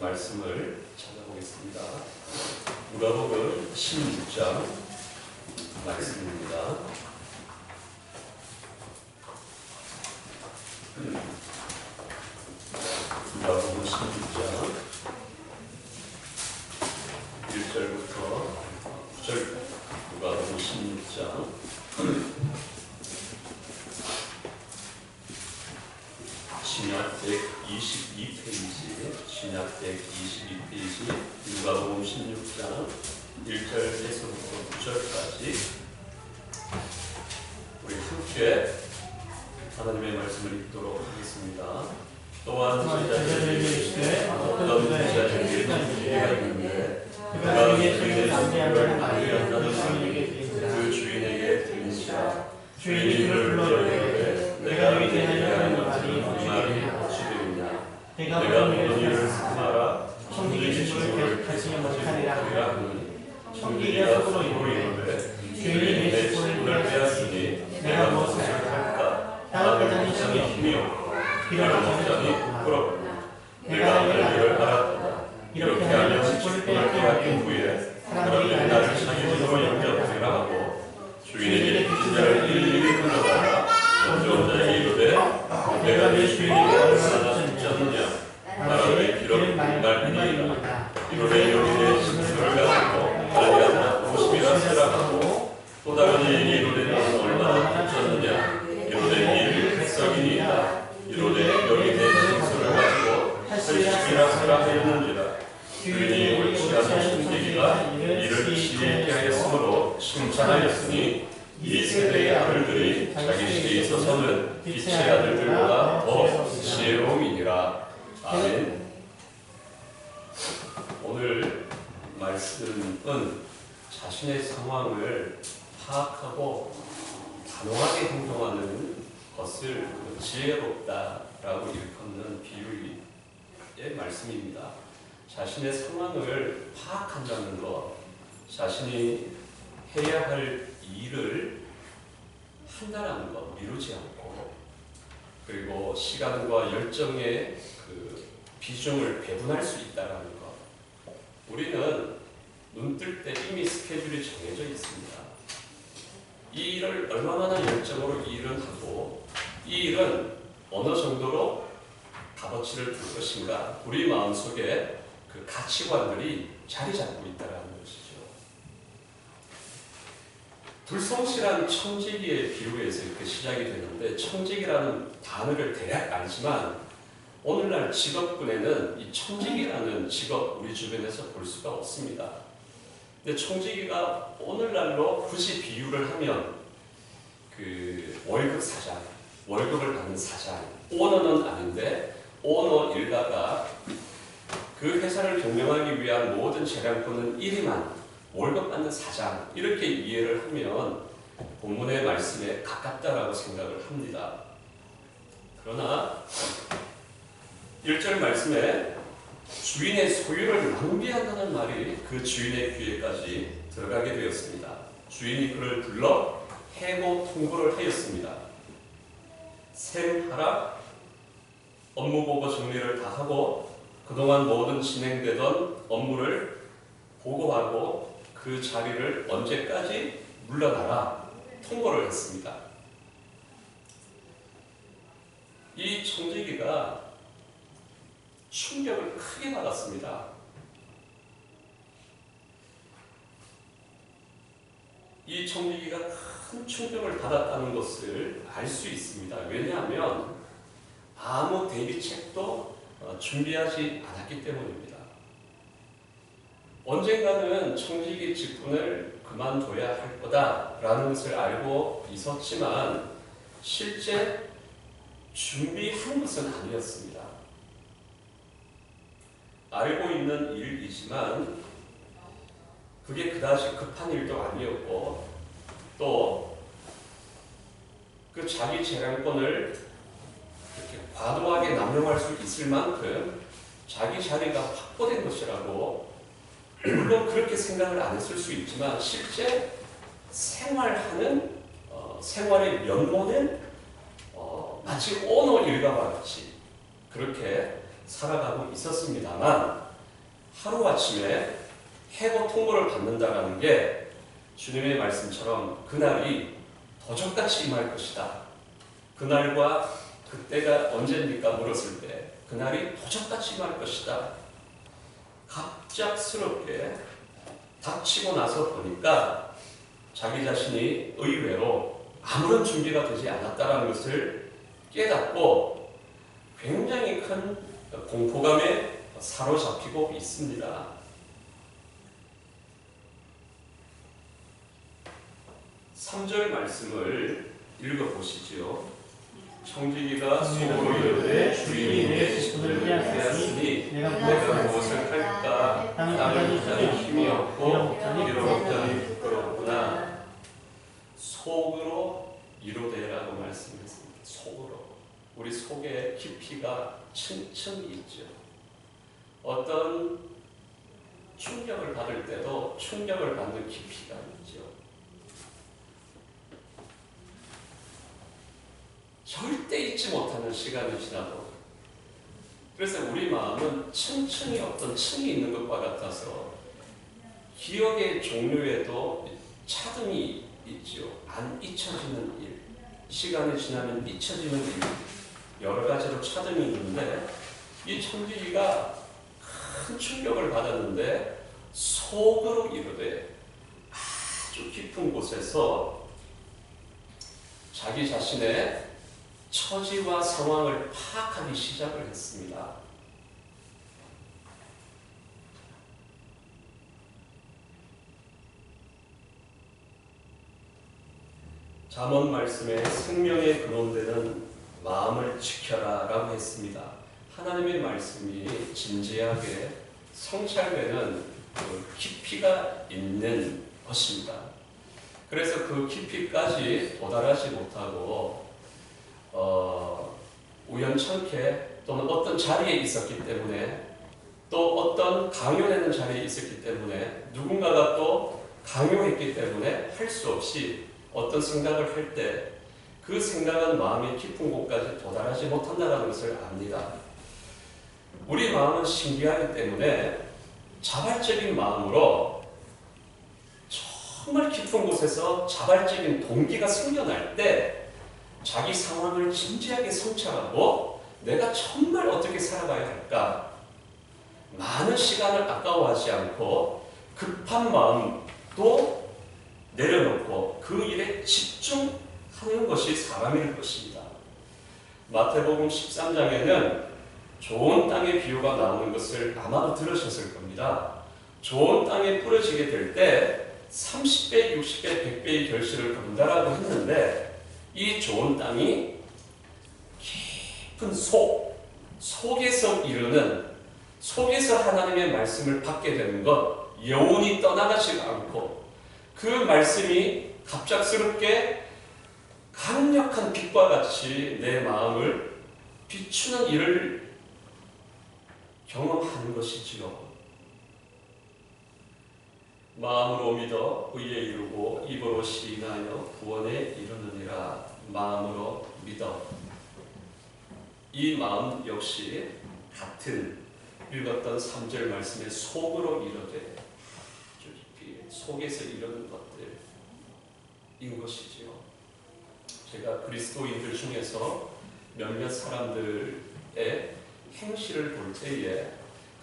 말씀을 찾아보겠습니다. 누가복음 16장 말씀입니다. 누가복음 16장 1절부터 9절. 누가복음 16장 신약 122페이지, 신약 122페이지, 누가복음 16장 1절에서부터 9절까지 우리 함께 하나님의 말씀을 읽도록 하겠습니다. 또한 제자들에게 이르시되 어떤 제자들에게 관계가 있는데 그가 주인의 상대함을 관리한다는 사람에게 그 주인에게 들은지라. 주인이 그를 불러 이르되 내가 너희에게 하는 말이 어찌 되느냐. 내가 모든 일을 사하라. 청지기 직분을 계속하지 못하리라 하니 청지기가 속으로 이르되 주인이 내 직분을 빼앗으니 내가 무엇을 할까. 땅을 다니 자니 힘이 없고 길을 먹자니 부끄럽구나. 내가 너희를 알았도다. 이렇게 하면 직분을 빼앗긴 후에 사람들이 나를 자기 집으로 영접하리라 하고 주인에게 빚진 자를 일일이 불러다가 먼저 자에게 이르되 내가 내 주인에게 얼마나 빚지 않느냐. 나라의 기록 말이니이다. 이르되 여기 내 짐승을 가지고 아니하나 50이나 쓰라 하고 또 다른 이에게 이르되 너는 얼마나 빚지 않느냐. 이르되 100석이니이다. 이르되 여기 내 짐승을 가지고 80이나 쓰라 하였는지라. 주인이 옳지 않은 청지기가 이를 지혜있게 하였으므로 칭찬하였으니 이 세대의 아들들이 자기 시대에 있어서는 빛의 아들들보다 더 지혜로움이니라. 아멘. 오늘 말씀은 자신의 상황을 파악하고 단호하게 행동하는 것을 지혜롭다라고 일컫는 비유의 말씀입니다. 자신의 상황을 파악한다는 것, 자신이 해야 할 일을 한다는 것, 미루지 않고, 그리고 시간과 열정의 그 비중을 배분할 수 있다는 것. 우리는 눈 뜰 때 이미 스케줄이 정해져 있습니다. 이 일을 얼마나 열정으로 이 일을 하고, 이 일은 어느 정도로 값어치를 둘 것인가, 우리 마음속에 그 가치관들이 자리 잡고 있다는 것이죠. 불성실한 청지기의 비유에서 이렇게 시작이 되는데, 청지기라는 단어를 대략 알지만 오늘날 직업군에는 이 청지기라는 직업 우리 주변에서 볼 수가 없습니다. 근데 청지기가 오늘날로 굳이 비유를 하면 그 월급 사장, 월급을 받는 사장, 오너는 아닌데 오너 일가가 그 회사를 경영하기 위한 모든 재량권은 1위만 월급 받는 사장, 이렇게 이해를 하면 본문의 말씀에 가깝다라고 생각을 합니다. 그러나 1절 말씀에 주인의 소유를 낭비한다는 말이 그 주인의 귀에까지 들어가게 되었습니다. 주인이 그를 불러 해고 통보를 하였습니다. 셈하라, 업무 보고 정리를 다 하고 그동안 모든 진행되던 업무를 보고하고 그 자리를 언제까지 물러나라 통보를 했습니다. 이 청지기가 충격을 크게 받았습니다. 이 청지기가 큰 충격을 받았다는 것을 알 수 있습니다. 왜냐하면 아무 대비책도 준비하지 않았기 때문입니다. 언젠가는 청지기 직분을 그만둬야 할 거다라는 것을 알고 있었지만 실제 준비한 것은 아니었습니다. 알고 있는 일이지만 그게 그다지 급한 일도 아니었고, 또 그 자기 재량권을 이렇게 과도하게 남용할 수 있을 만큼 자기 자리가 확보된 것이라고 물론 그렇게 생각을 안 했을 수 있지만 실제 생활하는 생활의 면모는 마치 오너 일가와 같이 그렇게 살아가고 있었습니다만 하루아침에 해고 통보를 받는다라는 게 주님의 말씀처럼 그날이 도적같이 임할 것이다. 그날과 그때가 언제입니까? 물었을 때 그날이 도적같이 임할 것이다. 갑작스럽게 닥치고 나서 보니까 자기 자신이 의외로 아무런 준비가 되지 않았다는 것을 깨닫고 굉장히 큰 공포감에 사로잡히고 있습니다. 3절 말씀을 읽어보시죠. 청지기가 속으로 이르되 주인이 내 직분을 빼앗으니 내가 무엇을 할까? 땅을 붙자니 힘이 없고 이로부터니 부끄럽구나. 속으로 이루되라고 말씀했습니다. 속으로. 우리 속에 깊이가 층층이 있죠. 어떤 충격을 받을 때도 충격을 받는 깊이가 있죠. 절대 잊지 못하는 시간이 지나도. 그래서 우리 마음은 층층이 어떤 층이 있는 것과 같아서 기억의 종류에도 차등이 있죠. 안 잊혀지는 일, 시간이 지나면 잊혀지는 일, 여러 가지로 차등이 있는데 이 청지기가 큰 충격을 받았는데 속으로 이르되 아주 깊은 곳에서 자기 자신의 처지와 상황을 파악하기 시작을 했습니다. 잠언 말씀에 생명의 근원되는 마음을 지켜라 라고 했습니다. 하나님의 말씀이 진지하게 성찰되는 그 깊이가 있는 것입니다. 그래서 그 깊이까지 도달하지 못하고 우연찮게 또는 어떤 자리에 있었기 때문에 또 어떤 강요되는 자리에 있었기 때문에 누군가가 또 강요했기 때문에 할 수 없이 어떤 생각을 할 때 그 생각은 마음의 깊은 곳까지 도달하지 못한다는 것을 압니다. 우리 마음은 신기하기 때문에 자발적인 마음으로 정말 깊은 곳에서 자발적인 동기가 생겨날 때 자기 상황을 진지하게 성찰하고 내가 정말 어떻게 살아가야 할까? 많은 시간을 아까워하지 않고 급한 마음도 내려놓고 그 일에 집중하는 것이 사람일 것입니다. 마태복음 13장에는 좋은 땅의 비유가 나오는 것을 아마도 들으셨을 겁니다. 좋은 땅에 뿌려지게 될 때 30배, 60배, 100배의 결실을 거둔다라고 했는데 이 좋은 땅이 깊은 속에서 이루는, 속에서 하나님의 말씀을 받게 되는 것, 영혼이 떠나가지 않고 그 말씀이 갑작스럽게 강력한 빛과 같이 내 마음을 비추는 일을 경험하는 것이지요. 마음으로 믿어 의에 이르고 입으로 시인하여 구원에 이르느니라. 마음으로 믿어. 이 마음 역시 같은 읽었던 3절 말씀의 속으로 이르되 속에서 이르는 것들인 것이지요. 제가 그리스도인들 중에서 몇몇 사람들의 행실을 볼 때에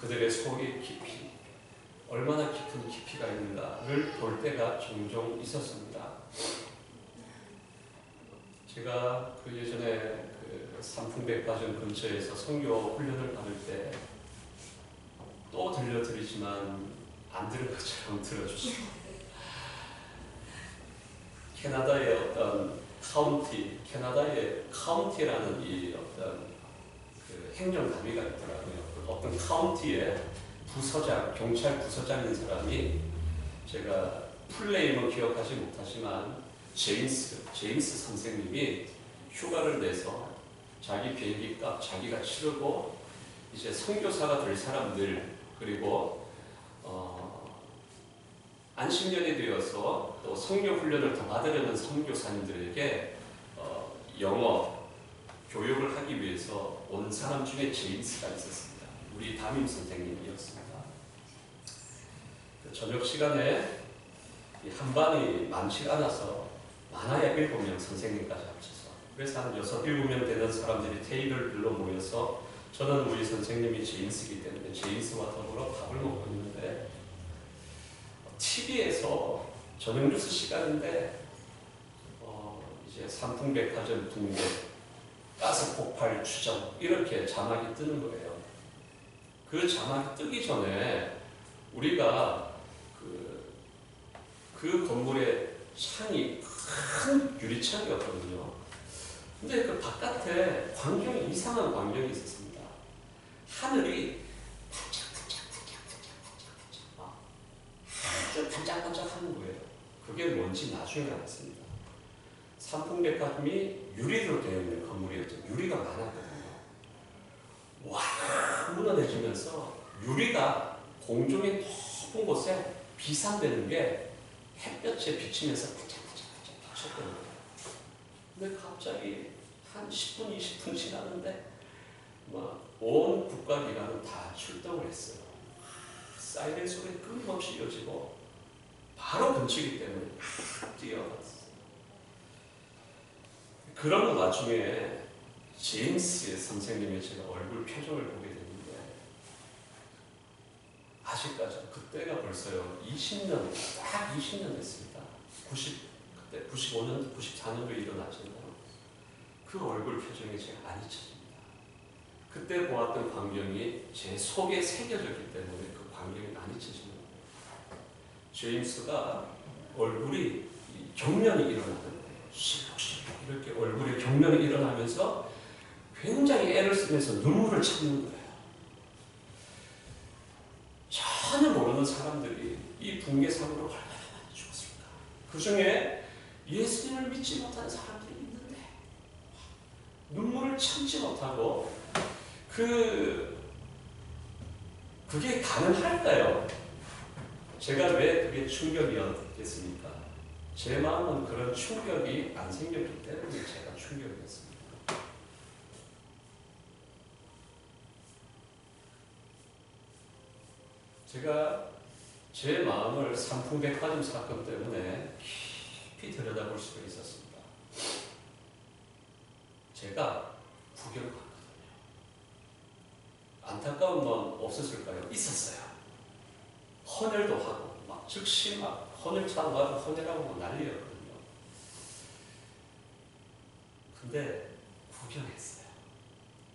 그들의 속의 깊이, 얼마나 깊은 깊이가 있는가를 볼 때가 종종 있었습니다. 제가 그 예전에 삼풍백화점 근처에서 선교 훈련을 받을 때 또 들려드리지만 안 들은 것처럼 들어주시고, 캐나다의 어떤 카운티, 캐나다의 카운티라는 이 어떤 그 행정단위가 있더라고요. 어떤 카운티의 부서장, 경찰 부서장인 사람이, 제가 풀네임은 기억하지 못하지만 제임스 선생님이 휴가를 내서 자기 비행기값 자기가 치르고 이제 선교사가 될 사람들, 그리고 안식년이 되어서 또 선교 훈련을 더 받으려는 선교사님들에게 영어 교육을 하기 위해서 온 사람 중에 제임스가 있었습니다. 우리 담임 선생님이었습니다. 그 저녁 시간에 이 한반이 많지 않아서 많아야 7명 선생님까지 합쳐서 그래서 한 6, 7명 되는 사람들이 테이블로 모여서 저는 우리 선생님이 제임스이기 때문에 제임스와 더불어 밥을 먹고 있는데 TV에서 저녁 뉴스 시간인데 이제 삼풍백화점 붕괴, 가스 폭발 추정 이렇게 자막이 뜨는 거예요. 그 자막이 뜨기 전에 우리가 그 건물의 창이 큰 유리창이었거든요. 근데 그 바깥에 광경이 이상한 광경이 있었습니다. 하늘이 아주 반짝반짝 하는 거예요. 그게 뭔지 나중에 알았습니다. 삼풍백화점이 유리로 되어 있는 건물이었죠. 유리가 많았거든요. 와, 무너내지면서 유리가 공중에 높은 곳에 비산되는 게 햇볕에 비치면서 반짝반짝 비쳤거든요. 근데 갑자기 한 10분, 20분 지났는데 온 국가기관은 다 출동을 했어요. 사이렌 소리 끊임없이 이어지고 바로 근처이기 때문에 뛰어갔어요. 그런 와중에 제임스 선생님의 제가 얼굴 표정을 보게 됐는데 아직까지 그때가 벌써요 20년 딱 20년 됐습니다. 그때 95년 94년도에 일어나잖아요. 그 얼굴 표정이 제가 안 잊혀집니다. 그때 보았던 광경이 제 속에 새겨졌기 때문에 그 광경이 안 잊혀지는 거예요. 제임스가 얼굴이 경련이 일어나는데 실룩실룩 이렇게 얼굴에 경련이 일어나면서 굉장히 애를 쓰면서 눈물을 참는 거예요. 전혀 모르는 사람들이 이 붕괴사고로 얼마나 많이 죽었을까. 그 중에 예수님을 믿지 못하는 사람들이 있는데 눈물을 참지 못하고 그게 가능할까요? 제가 왜 그게 충격이었겠습니까? 제 마음은 그런 충격이 안 생겼기 때문에 제가 충격이었습니다. 제가 제 마음을 삼풍백화점 사건 때문에 깊이 들여다볼 수가 있었습니다. 제가 구경했거든요. 안타까운 마음 없었을까요? 있었어요. 헌혈도 하고 즉시 헌혈 차고 가고 헌혈하고 난리였거든요. 근데 구경했어요.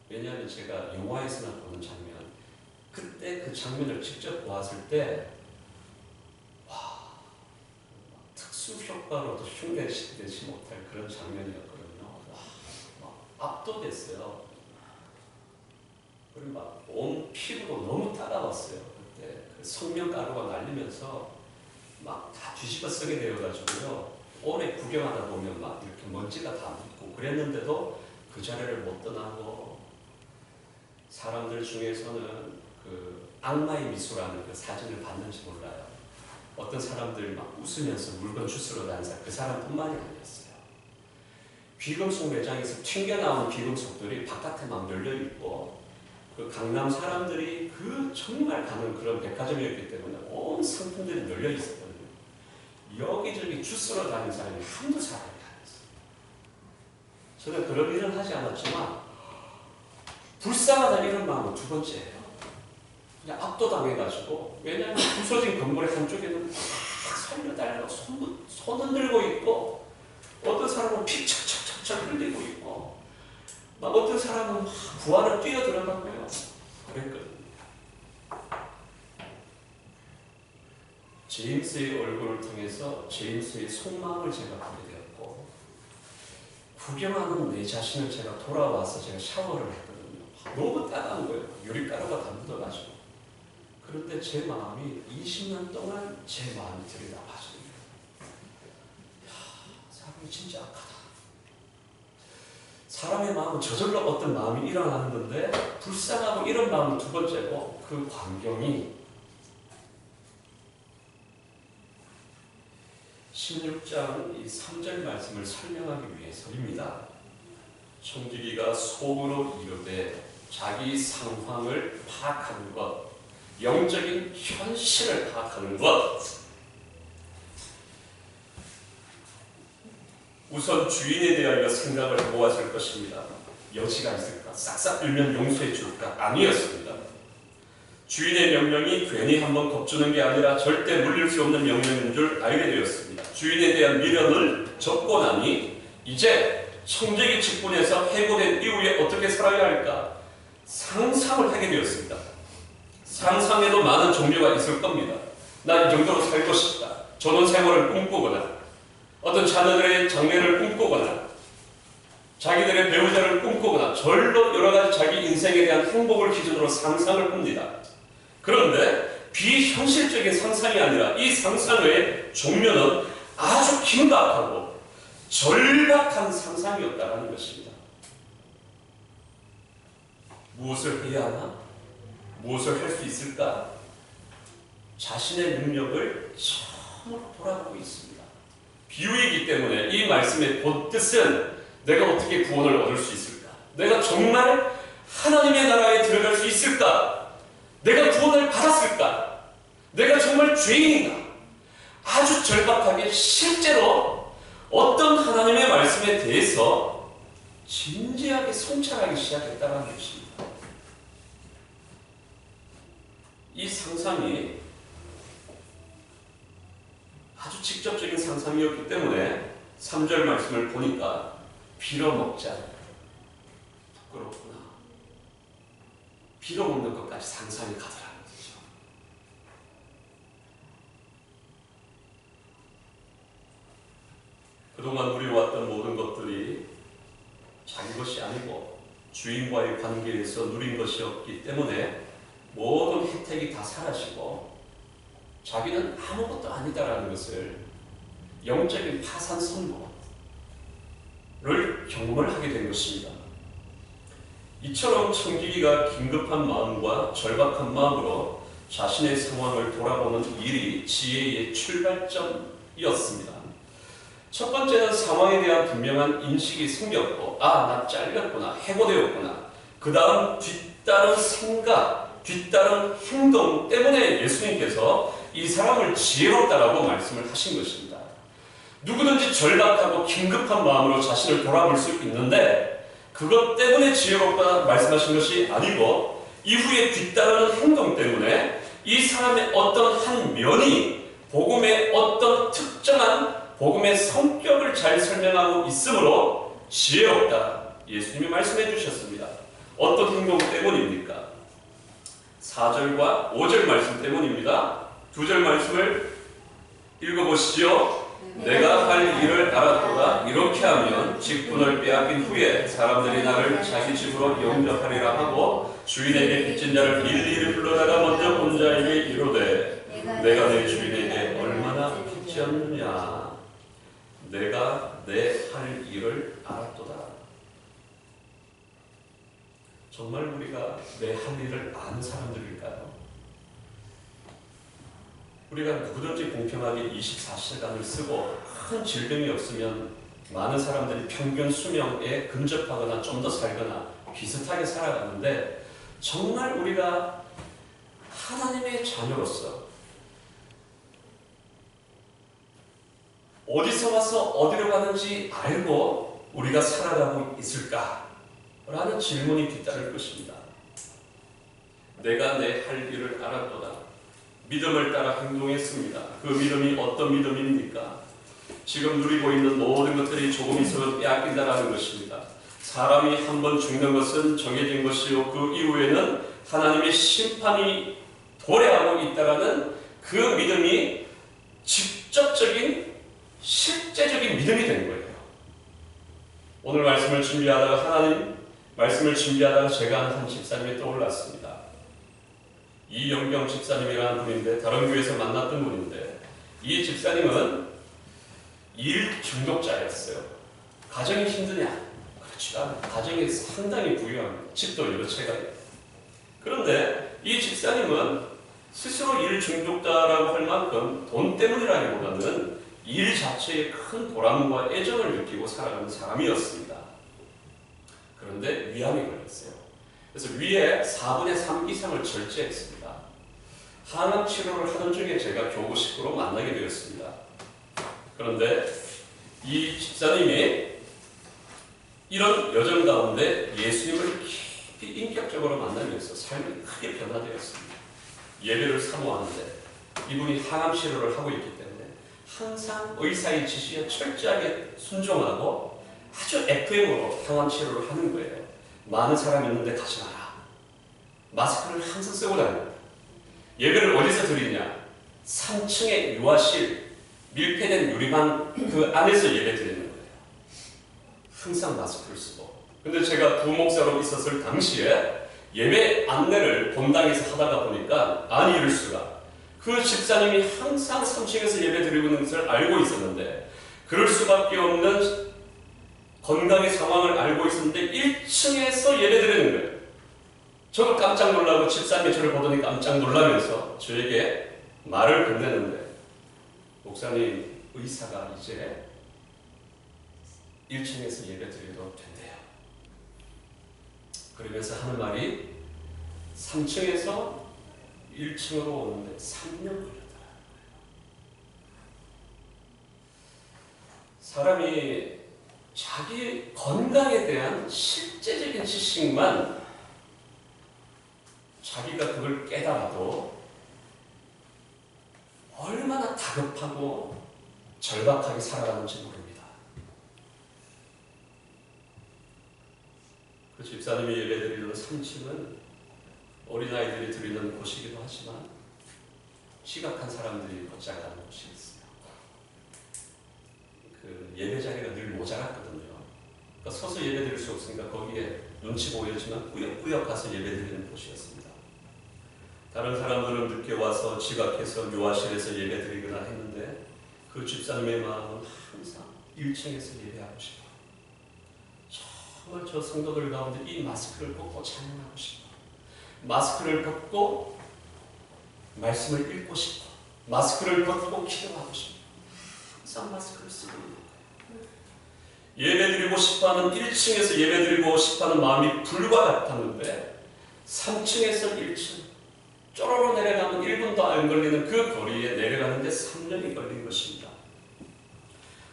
왜냐하면 제가 영화에서나 보는 장면, 그때 그 장면을 직접 보았을 때 특수 효과로도 흉내내지 못할 그런 장면이었거든요. 압도됐어요. 그리고 온 피부도 너무 따가웠어요. 그때 그 성명가루가 날리면서 다 뒤집어 쓰게 되어가지고요. 오래 구경하다 보면 이렇게 먼지가 다 묻고 그랬는데도 그 자리를 못 떠나고 사람들 중에서는 그 악마의 미소라는 그 사진을 봤는지 몰라요. 어떤 사람들 웃으면서 물건 주스러 다니는 그 사람뿐만이 아니었어요. 귀금속 매장에서 튕겨나온 귀금속들이 바깥에 열려있고 그 강남 사람들이 정말 가는 그런 백화점이었기 때문에 온 상품들이 널려있었거든요. 여기저기 주스러 다니는 사람이 한두 사람이 아니었어요. 저는 그런 일은 하지 않았지만 불쌍하다는 이런 마음은 두 번째예요. 그냥 압도당해가지고, 왜냐하면 부서진 건물의 한쪽에는 막 살려달라고 손 흔들고 있고 어떤 사람은 피 척척척척 흘리고 있고 어떤 사람은 부하를 뛰어들어갔고요. 그랬거든요. 제임스의 얼굴을 통해서 제임스의 속마음을 제가 보게 되었고 구경하는 내 자신을 제가 돌아와서 제가 샤워를 했거든요. 너무 따가운 거예요. 유리가루가 다 묻어가지고. 그런데 제 마음이 20년 동안 제 마음이 들여다봐져요. 사람이 진짜 악하다. 사람의 마음은 저절로 어떤 마음이 일어나는 건데 불쌍하고 이런 마음은 두 번째고 그 광경이 16장 이 3절 말씀을 설명하기 위해서입니다. 청지기가 속으로 이르되 자기 상황을 파악한 것 영적인 현실을 파악하는 것. 우선 주인에 대하여 생각을 모았을 것입니다. 여지가 있을까? 싹싹 빌면 용서해 줄까? 아니었습니다. 주인의 명령이 괜히 한번 겁주는 게 아니라 절대 물릴 수 없는 명령인 줄 알게 되었습니다. 주인에 대한 미련을 접고 나니 이제 청지기 직분에서 해고된 이후에 어떻게 살아야 할까? 상상을 하게 되었습니다. 상상에도 많은 종류가 있을 겁니다. 나 이 정도로 살고 싶다. 전원 생활을 꿈꾸거나 어떤 자녀들의 장래를 꿈꾸거나 자기들의 배우자를 꿈꾸거나 절로 여러 가지 자기 인생에 대한 행복을 기준으로 상상을 합니다. 그런데 비현실적인 상상이 아니라 이 상상의 종류는 아주 긴박하고 절박한 상상이었다는 것입니다. 무엇을 해야 하나? 무엇을 할 수 있을까? 자신의 능력을 처음으로 돌아보고 있습니다. 비유이기 때문에 이 말씀의 본 뜻은 내가 어떻게 구원을 얻을 수 있을까? 내가 정말 하나님의 나라에 들어갈 수 있을까? 내가 구원을 받았을까? 내가 정말 죄인인가? 아주 절박하게 실제로 어떤 하나님의 말씀에 대해서 진지하게 성찰하기 시작했다는 것입니다. 이 상상이 아주 직접적인 상상이었기 때문에 3절 말씀을 보니까 빌어먹자. 부끄럽구나. 빌어먹는 것까지 상상이 가더라는 거죠. 그동안 누려왔던 모든 것들이 자기 것이 아니고 주인과의 관계에서 누린 것이었기 때문에 모든 혜택이 다 사라지고 자기는 아무것도 아니다라는 것을 영적인 파산 선고를 경험을 하게 된 것입니다. 이처럼 청지기가 긴급한 마음과 절박한 마음으로 자신의 상황을 돌아보는 일이 지혜의 출발점이었습니다. 첫 번째는 상황에 대한 분명한 인식이 생겼고, 나 잘렸구나, 해고되었구나. 그 다음 뒤따른 생각, 뒤따른 행동 때문에 예수님께서 이 사람을 지혜롭다라고 말씀을 하신 것입니다. 누구든지 절박하고 긴급한 마음으로 자신을 돌아볼 수 있는데 그것 때문에 지혜롭다 말씀하신 것이 아니고 이후에 뒤따르는 행동 때문에 이 사람의 어떤 한 면이 복음의 어떤 특정한 복음의 성격을 잘 설명하고 있으므로 지혜롭다 예수님이 말씀해 주셨습니다. 어떤 행동 때문입니까? 4절과 5절 말씀 때문입니다. 2절 말씀을 읽어보시죠. 내가 할 일을 알았도다. 이렇게 하면 직분을 빼앗긴 후에 사람들이 나를 자기 집으로 영접하리라 하고 주인에게 빚진 자를 일일이 불러다가 먼저 본 자에게 이르되 내가 내 주인에게 얼마나 빚졌느냐. 내가 내 할 일을 알았도다. 정말 우리가 내 할 일을 아는 사람들일까요? 우리가 누구든지 공평하게 24시간을 쓰고 큰 질병이 없으면 많은 사람들이 평균 수명에 근접하거나 좀 더 살거나 비슷하게 살아가는데 정말 우리가 하나님의 자녀로서 어디서 와서 어디로 가는지 알고 우리가 살아가고 있을까? 라는 질문이 뒤따를 것입니다. 내가 내 할 일을 알았도다. 믿음을 따라 행동했습니다. 그 믿음이 어떤 믿음입니까? 지금 누리고 있는 모든 것들이 조금 있으면 빼앗긴다는 것입니다. 사람이 한 번 죽는 것은 정해진 것이요 그 이후에는 하나님의 심판이 도래하고 있다는 그 믿음이 직접적인 실제적인 믿음이 되는 거예요. 오늘 말씀을 준비하다가 하나님 말씀을 준비하다가 제가 한 집사님이 떠올랐습니다. 이영경 집사님이라는 분인데 다른 교회에서 만났던 분인데 이 집사님은 일 중독자였어요. 가정이 힘드냐? 그렇지가 않아요. 가정이 상당히 부유합니다. 집도 여러 채가 있어요. 그런데 이 집사님은 스스로 일 중독자라고 할 만큼 돈 때문이라기보다는 일 자체에 큰 보람과 애정을 느끼고 살아가는 사람이었습니다. 그런데 위암이 걸렸어요. 그래서 위에 4분의 3 이상을 절제했습니다. 항암 치료를 하던 중에 제가 교구 식구로 만나게 되었습니다. 그런데 이 집사님이 이런 여정 가운데 예수님을 깊이 인격적으로 만나면서 삶이 크게 변화되었습니다. 예배를 사모하는데 이분이 항암 치료를 하고 있기 때문에 항상 의사의 지시에 철저하게 순종하고 아주 FM으로 항암 치료를 하는 거예요. 많은 사람이 있는데 가지 마라. 마스크를 항상 쓰고 다닙니다. 예배를 어디서 드리냐? 3층의 유아실, 밀폐된 유리방 그 안에서 예배 드리는 거예요. 항상 마스크를 쓰고. 근데 제가 부목사로 있었을 당시에 예배 안내를 본당에서 하다가 보니까 아니 이럴 수가. 그 집사님이 항상 3층에서 예배 드리고 있는 것을 알고 있었는데 그럴 수밖에 없는 건강의 상황을 알고 있었는데 1층에서 예배 드리는 거예요. 저도 깜짝 놀라고 집사님이 저를 보더니 깜짝 놀라면서 저에게 말을 건네는데 목사님 의사가 이제 1층에서 예배 드리도록 된대요. 그러면서 하는 말이 3층에서 1층으로 오는데 3년 걸렸더라고요. 사람이 자기 건강에 대한 실제적인 지식만 자기가 그걸 깨달아도 얼마나 다급하고 절박하게 살아가는지 모릅니다. 그 집사님이 예배드리는 3층은 어린아이들이 드리는 곳이기도 하지만 시각한 사람들이 곧장가는 곳이 있어요. 그 예배 자리가 늘 모자랐거든요. 그러니까 서서 예배 드릴 수 없으니까 거기에 눈치 보이지만 꾸역꾸역 가서 예배 드리는 곳이었습니다. 다른 사람들은 늦게 와서 지각해서 묘화실에서 예배 드리거나 했는데 그 집사님의 마음은 항상 1층에서 예배하고 싶어. 정말 저 성도들 가운데 이 마스크를 벗고 찬양하고 싶어. 마스크를 벗고 말씀을 읽고 싶어. 마스크를 벗고 기도하고 싶어. 항상 마스크를 쓰고 있는 거예요. 예배드리고 싶어하는 1층에서 예배드리고 싶어하는 마음이 불과 같았는데 3층에서 1층 쪼로로 내려가면 1분도 안 걸리는 그 거리에 내려가는데 3년이 걸린 것입니다.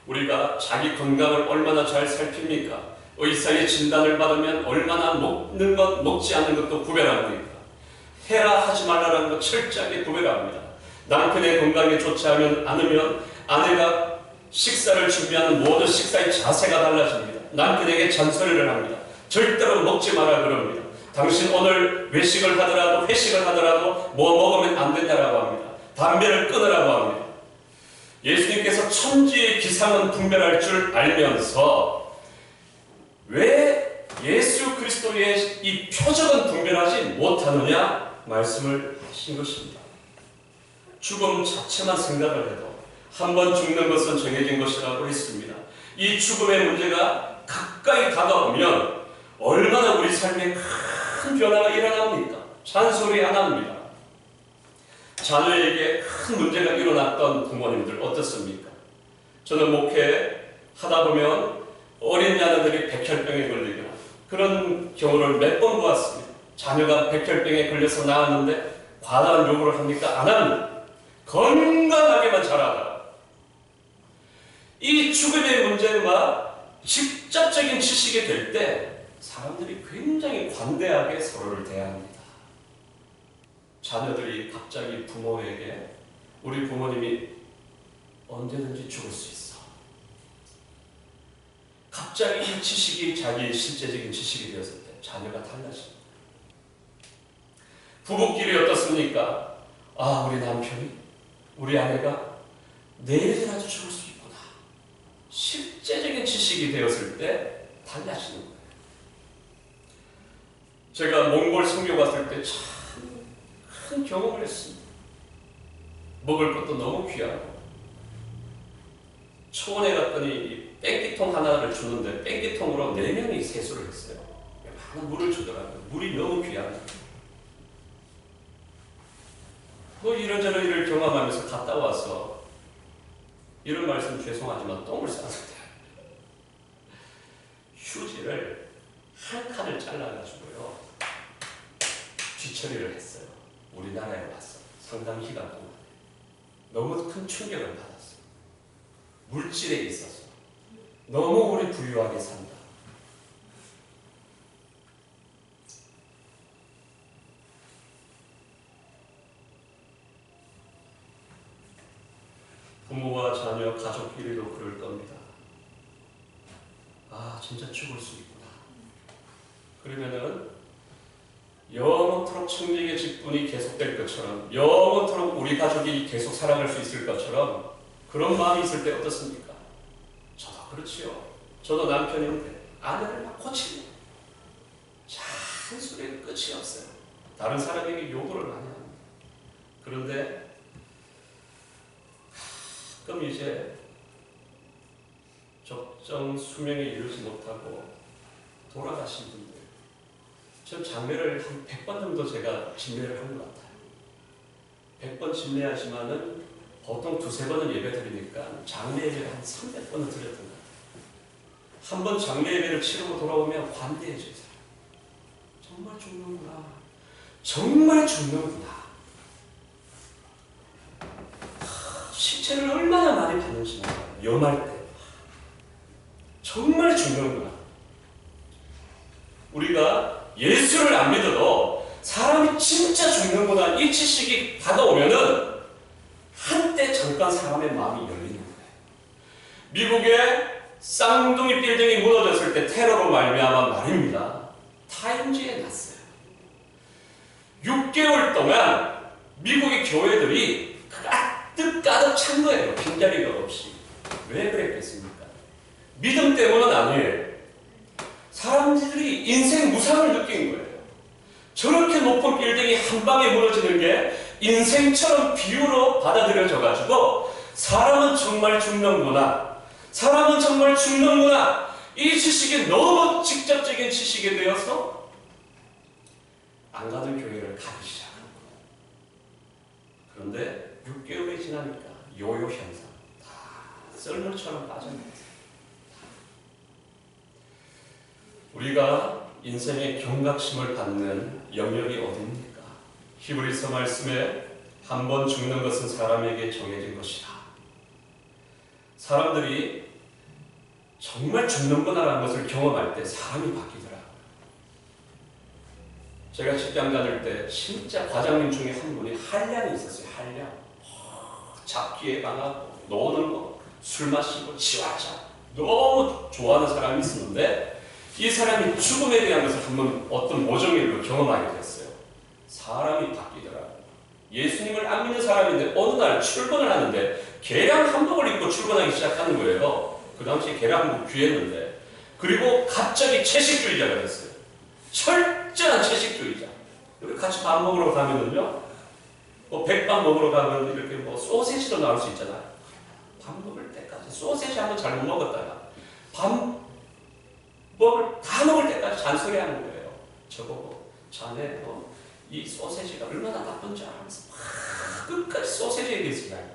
우리가 자기 건강을 얼마나 잘 살핍니까? 의사의 진단을 받으면 얼마나 먹는 것, 먹지 않는 것도 구별합니까? 해라 하지 말라라는 것 철저하게 구별합니다. 남편의 건강에 좋지 않으면 아내가 식사를 준비하는 모든 식사의 자세가 달라집니다. 남편에게 잔소리를 합니다. 절대로 먹지 마라 그럽니다. 당신 오늘 외식을 하더라도 회식을 하더라도 뭐 먹으면 안 된다라고 합니다. 담배를 끊으라고 합니다. 예수님께서 천지의 기상은 분별할 줄 알면서 왜 예수 그리스도의 이 표적은 분별하지 못하느냐 말씀을 하신 것입니다. 죽음 자체만 생각을 해도 한 번 죽는 것은 정해진 것이라고 했습니다. 이 죽음의 문제가 가까이 다가오면 얼마나 우리 삶에 큰 변화가 일어납니까? 잔소리 안 합니다. 자녀에게 큰 문제가 일어났던 부모님들 어떻습니까? 저는 목회하다 보면 어린 자녀들이 백혈병에 걸리거나 그런 경우를 몇 번 보았습니다. 자녀가 백혈병에 걸려서 나왔는데 과다한 요구를 합니까? 안 합니다. 건강하게만 자라다가 이 죽음의 문제와 직접적인 지식이 될 때 사람들이 굉장히 관대하게 서로를 대합니다. 자녀들이 갑자기 부모에게 우리 부모님이 언제든지 죽을 수 있어. 갑자기 이 지식이 자기의 실제적인 지식이 되었을 때 자녀가 달라집니다. 부부끼리 어떻습니까? 아, 우리 남편이, 우리 아내가 내일이라도 죽을 수 있구나. 실제적인 지식이 되었을 때 달라지는 거예요. 제가 몽골 선교 갔을 때 참 큰 경험을 했습니다. 먹을 것도 너무 귀하고 초원에 갔더니 뺑기통 하나를 주는데 뺑기통으로 4명이 세수를 했어요. 많은 물을 주더라고요. 물이 너무 귀합니다. 뭐 이런저런 일을 경험하면서 갔다 와서 이런 말씀 죄송하지만 똥을 쌌는데 휴지를 한 칸을 잘라가지고요 뒤처리를 했어요. 우리나라에 와서 상당 시간 동안 너무 큰 충격을 받았어요. 물질에 있어서 너무 우리 부유하게 산다. 부모와 자녀, 가족끼리도 그럴 겁니다. 아, 진짜 죽을 수 있구나. 그러면은 영원토록 천국의 직분이 계속될 것처럼, 영원토록 우리 가족이 계속 살아갈 수 있을 것처럼 그런 마음이 있을 때 어떻습니까? 저도 그렇지요. 저도 남편인데 아내를 막 고치고 잔소리는 끝이 없어요. 다른 사람에게 요구를 많이 합니다. 그런데 가끔 이제 적정 수명에 이르지 못하고 돌아가신 분들, 전 장례를 한 100번 정도 제가 진례를 한 것 같아요. 100번 진례하지만은 보통 2-3번은 예배 드리니까 장례 예배를 한 300번은 드렸던 것 같아요. 한 번 장례 예배를 치르고 돌아오면 관대해져요. 정말 죽는구나. 정말 죽는구나. 시체를 얼마나 많이 봤는지 몰라요. 염할 때. 정말 죽는구나. 우리가 예수를 안 믿어도 사람이 진짜 죽는구나 이 지식이 다가오면은 한때 잠깐 사람의 마음이 열리는 거예요. 미국의 쌍둥이 빌딩이 무너졌을 때 테러로 말미암아 말입니다. 타임즈에 났어요. 6개월 동안 미국의 교회들이 가득 찬 거예요. 빈자리가 없이. 왜 그랬겠습니까? 믿음 때문은 아니에요. 사람들이 인생 무상을 느낀 거예요. 저렇게 높은 빌딩이 한 방에 무너지는 게 인생처럼 비유로 받아들여져가지고 사람은 정말 죽는구나. 사람은 정말 죽는구나. 이 지식이 너무 직접적인 지식이 되어서 안 가던 교회를 가기 시작한 거예요. 그런데 6개월이 지나니까 요요 현상. 다 썰물처럼 빠져나갔어요. 우리가 인생의 경각심을 받는 영역이 어디입니까? 히브리서 말씀에 한 번 죽는 것은 사람에게 정해진 것이다. 사람들이 정말 죽는구나라는 것을 경험할 때 사람이 바뀌더라고요. 제가 직장 다닐 때 진짜 과장님 중에 한 분이 한량이 있었어요. 한량. 잡기에 강하고 노는 거, 술 마시고 치와자 너무 좋아하는 사람이 있었는데 이 사람이 죽음에 대한 것을 한번 어떤 모종일로 경험하게 됐어요. 사람이 바뀌더라고요. 예수님을 안 믿는 사람인데 어느 날 출근을 하는데 개량 한복을 입고 출근하기 시작하는 거예요. 그 당시에 개량 한복 귀했는데. 그리고 갑자기 채식주의자가 됐어요. 철저한 채식주의자. 우리 같이 밥 먹으러 가면은요, 뭐 백반 먹으러 가면 이렇게 뭐 소세지도 나올 수 있잖아요. 밥 먹을 때까지 소세지 한번 잘못 먹었다가 다 먹을 때까지 잔소리하는 거예요. 저보고 자네 이 소세지가 얼마나 나쁜지 알면서 막 끝까지 소세지에 대해서 이야기해요.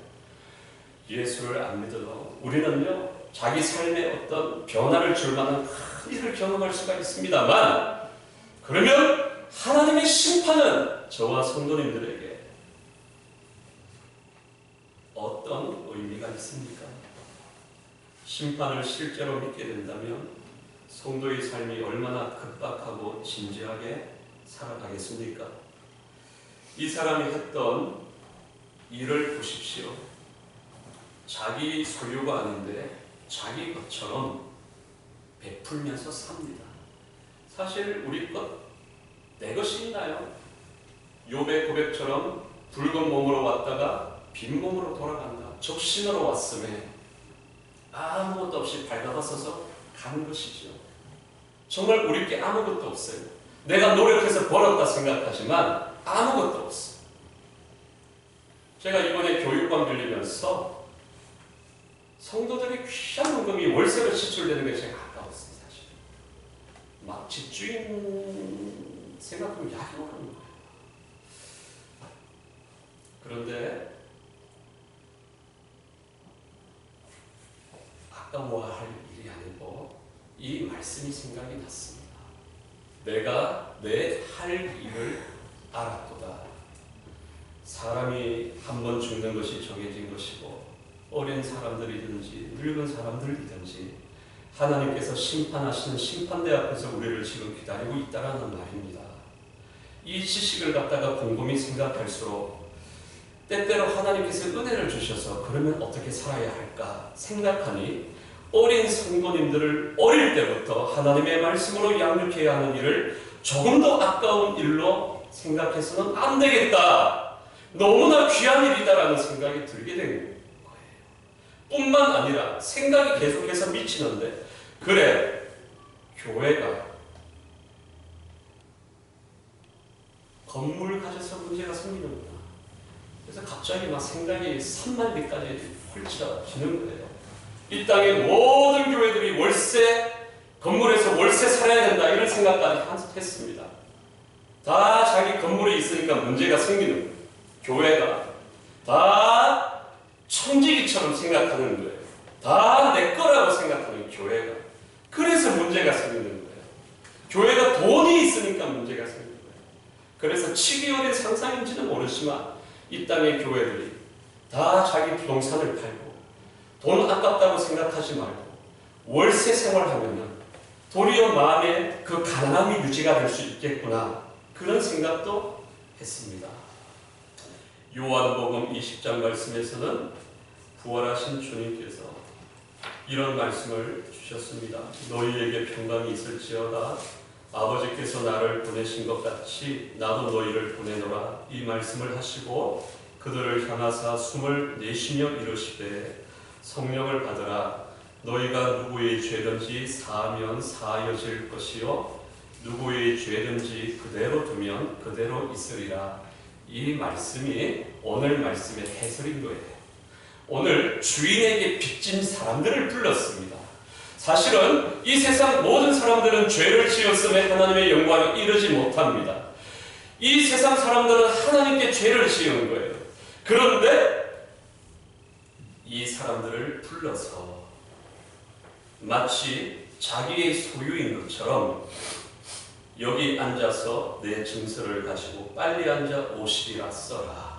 예수를 안 믿어도 우리는요 자기 삶에 어떤 변화를 줄 만한 큰 일을 경험할 수가 있습니다만, 그러면 하나님의 심판은 저와 성도님들에게 어떤 의미가 있습니까? 심판을 실제로 믿게 된다면 성도의 삶이 얼마나 급박하고 진지하게 살아가겠습니까? 이 사람이 했던 일을 보십시오. 자기 소유가 아닌데 자기 것처럼 베풀면서 삽니다. 사실 우리 것, 내 것이 있나요? 욥의 고백처럼 붉은 몸으로 왔다가 빈 몸으로 돌아간다. 적신으로 왔음에 아무것도 없이 발가벗어서 가는 것이죠. 정말 우리께 아무것도 없어요. 내가 노력해서 벌었다 생각하지만 아무것도 없어. 제가 이번에 교육관 빌리면서 성도들이 귀한 헌금이 월세로 지출되는 게 제가 아까웠어요. 사실 막 집주인 생각하면 약이 오르는 거예요. 그런데 아까워할 일이 아니고 이 말씀이 생각이 났습니다. 내가 내 할 일을 알았도다. 사람이 한 번 죽는 것이 정해진 것이고 어린 사람들이든지 늙은 사람들이든지 하나님께서 심판하시는 심판대 앞에서 우리를 지금 기다리고 있다라는 말입니다. 이 지식을 갖다가 곰곰이 생각할수록 때때로 하나님께서 은혜를 주셔서 그러면 어떻게 살아야 할까 생각하니 어린 성도님들을 어릴 때부터 하나님의 말씀으로 양육해야 하는 일을 조금 더 아까운 일로 생각해서는 안 되겠다. 너무나 귀한 일이다라는 생각이 들게 된 거예요. 뿐만 아니라 생각이 계속해서 미치는데 그래, 교회가 건물 가져서 문제가 생기는구나. 그래서 갑자기 막 생각이 산만리까지 펼쳐지는 거예요. 이 땅의 모든 교회들이 월세, 건물에서 월세 살아야 된다 이런 생각까지 했습니다. 다 자기 건물에 있으니까 문제가 생기는 거예요. 교회가 다 청지기처럼 생각하는 거예요. 다 내 거라고 생각하는 교회가. 그래서 문제가 생기는 거예요. 교회가 돈이 있으니까 문제가 생기는 거예요. 그래서 치기 어린 상상인지는 모르지만 이 땅의 교회들이 다 자기 부동산을 팔고 돈 아깝다고 생각하지 말고 월세 생활하면은 도리어 마음에 그 가난함이 유지가 될 수 있겠구나 그런 생각도 했습니다. 요한복음 20장 말씀에서는 부활하신 주님께서 이런 말씀을 주셨습니다. 너희에게 평강이 있을지어다. 아버지께서 나를 보내신 것 같이 나도 너희를 보내노라. 이 말씀을 하시고 그들을 향하사 숨을 내쉬며 이르시되 성령을 받으라. 너희가 누구의 죄든지 사하면 사하여질 것이요 누구의 죄든지 그대로 두면 그대로 있으리라. 이 말씀이 오늘 말씀의 해설인 거예요. 오늘 주인에게 빚진 사람들을 불렀습니다. 사실은 이 세상 모든 사람들은 죄를 지었음에 하나님의 영광에 이르지 못합니다. 이 세상 사람들은 하나님께 죄를 지은 거예요. 그런데 이 사람들을 불러서 마치 자기의 소유인 것처럼 여기 앉아서 내 증서를 가지고 빨리 앉아 50이라 써라.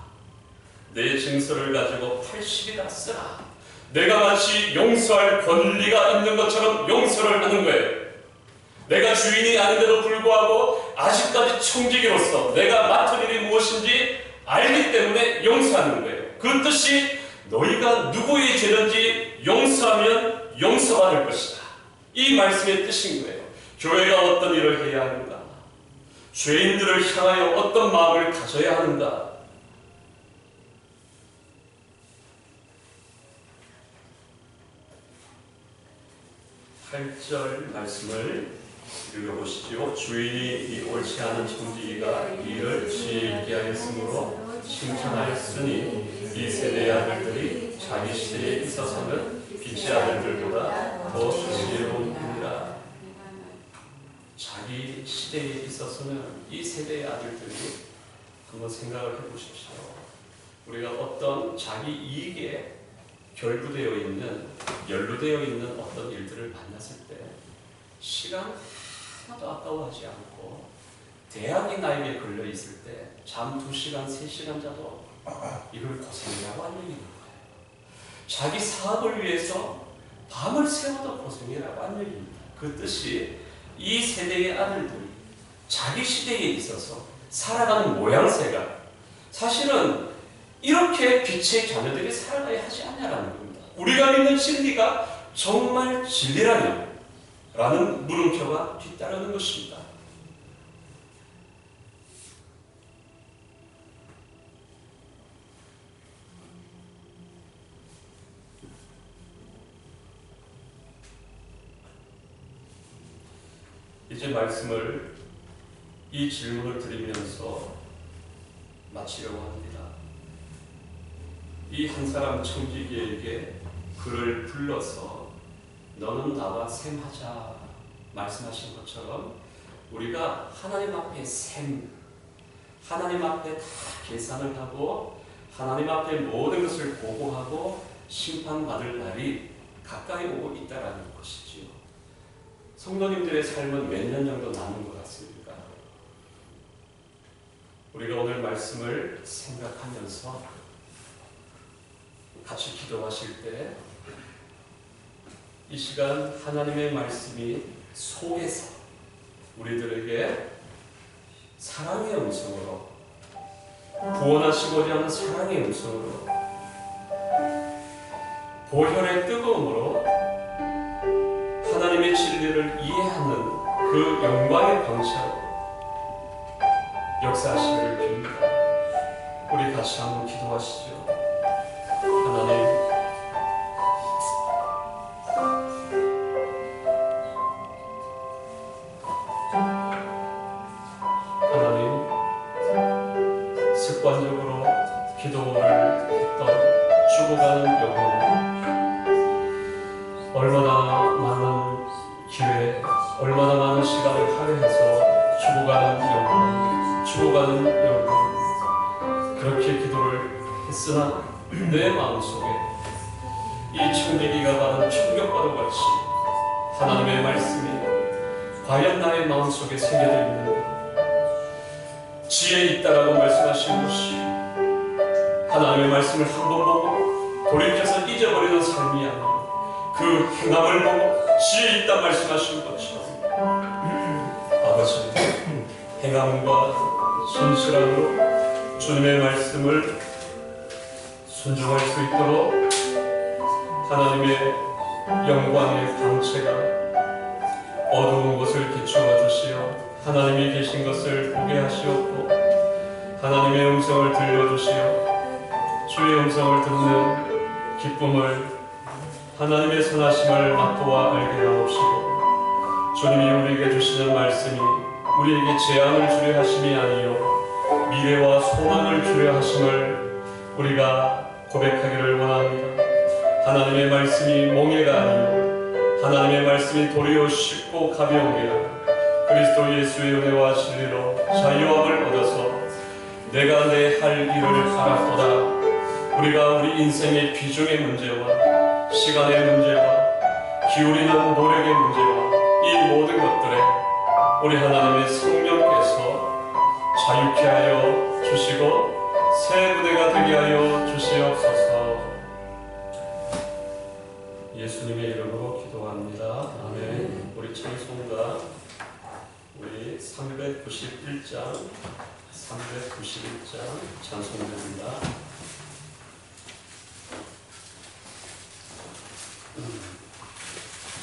내 증서를 가지고 80이라 써라. 내가 마치 용서할 권리가 있는 것처럼 용서를 하는 거예요. 내가 주인이 아닌데도 불구하고 아직까지 청지기로서 내가 맡은 일이 무엇인지 알기 때문에 용서하는 거예요. 그 뜻이 너희가 누구의 죄든지 용서하면 용서받을 것이다. 이 말씀의 뜻인 거예요. 교회가 어떤 일을 해야 하는가? 죄인들을 향하여 어떤 마음을 가져야 하는가? 8절 말씀을 읽어보시죠. 주인이 이 옳지 않은 청지기가 이를 지혜있게 하였으므로 칭찬하였으니 이 세대의 아들들이 자기 시대에 있어서는 빛의 아들들보다 더 지혜로우니라. 자기 시대에 있어서는 이 세대의 아들들이 한번 생각을 해보십시오. 우리가 어떤 자기 이익에 결부되어 있는, 연루되어 있는 어떤 일들을 만났을 때 시간 하나도 아까워하지 않고 대학이 나에게 걸려 있을 때 잠 2시간, 3시간 자도 이걸 고생이라고 안 얘기하는 거예요. 자기 사업을 위해서 밤을 새워도 고생이라고 안 얘기합니다. 그 뜻이 이 세대의 아들들이 자기 시대에 있어서 살아가는 모양새가 사실은 이렇게 빛의 자녀들이 살아가야 하지 않냐라는 겁니다. 우리가 믿는 진리가 정말 진리라면 라는 물음표가 뒤따르는 것입니다. 이제 말씀을 이 질문을 드리면서 마치려고 합니다. 이 한 사람 청지기에게 그를 불러서 너는 나와 셈하자 말씀하신 것처럼 우리가 하나님 앞에 하나님 앞에 다 계산을 하고 하나님 앞에 모든 것을 보고하고 심판받을 날이 가까이 오고 있다는 것이지요. 성도님들의 삶은 몇 년 정도 남은 것 같습니까? 우리가 오늘 말씀을 생각하면서 같이 기도하실 때 이 시간 하나님의 말씀이 속에서 우리들에게 사랑의 음성으로, 구원하시고자 하는 사랑의 음성으로, 보혈의 뜨거움으로 하나님의 진리를 이해하는 그 영광의 방sha로 역사하시기를 빕니다. 우리 같이 한번 기도하시죠. 하나님, 습관적으로 기도를 했던 죽어가는 영혼, 얼마나 많은 기회, 얼마나 많은 시간을 할애해서 죽어가는 영혼, 그렇게 기도를 했으나 내 마음속에 이 청대기가 받은 충격과도 같이 하나님의 말씀이 과연 나의 마음속에 새겨져 있는가? 지혜 있다라고 말씀하신 것이 하나님의 말씀을 한 번 보고 돌이켜서 잊어버리는 삶이 아니라 그 행함을 보고 지혜 있다 말씀하신 것처럼 아버지, 행함과 진실함으로 주님의 말씀을 순종할 수 있도록 하나님의 영광의 방채가 어두운 곳을 비추어 주시어 하나님이 계신 것을 보게 하시옵고 하나님의 음성을 들려주시어 주의 음성을 듣는 기쁨을, 하나님의 선하심을 맛보아 알게 하옵시고 주님이 우리에게 주시는 말씀이 우리에게 재앙을 주려 하심이 아니요 미래와 소망을 주려 하심을 우리가 고백하기를 원합니다. 하나님의 말씀이 몽해가 아니요 하나님의 말씀이 도리어 쉽고 가벼운 게 아니라 그리스도 예수의 은혜와 진리로 자유함을 얻어서 내가 내 할 일을 알았도다. 우리가 우리 인생의 비중의 문제와 시간의 문제와 기울이는 노력의 문제와 이 모든 것들에 우리 하나님의 성령께서 자유케 하여 주시고 새 무대가 되게 하여 주시옵소서. 예수님의 이름으로 기도합니다. 아멘. 우리 찬송가 우리 391장 찬송드립니다.